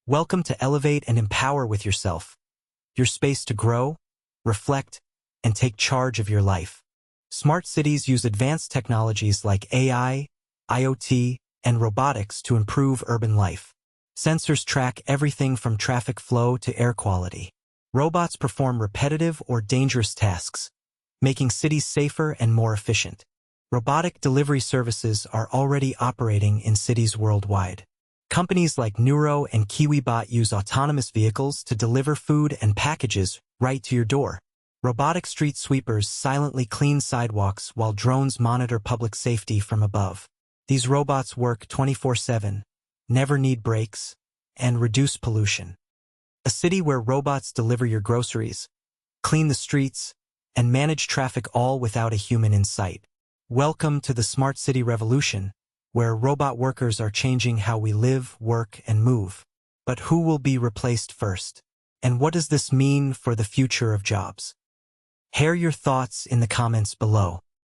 Welcome to Elevate and Empower with Yourself, your space to grow, reflect, and take charge of your life. Smart cities use advanced technologies like AI, IoT, and robotics to improve urban life. Sensors track everything from traffic flow to air quality. Robots perform repetitive or dangerous tasks, making cities safer and more efficient. Robotic delivery services are already operating in cities worldwide. Companies like Nuro and Kiwibot use autonomous vehicles to deliver food and packages right to your door. Robotic street sweepers silently clean sidewalks while drones monitor public safety from above. These robots work 24/7, never need breaks, and reduce pollution. A city where robots deliver your groceries, clean the streets, and manage traffic all without a human in sight. Welcome to the Smart City Revolution, where robot workers are changing how we live, work, and move. But who will be replaced first? And what does this mean for the future of jobs? Share your thoughts in the comments below.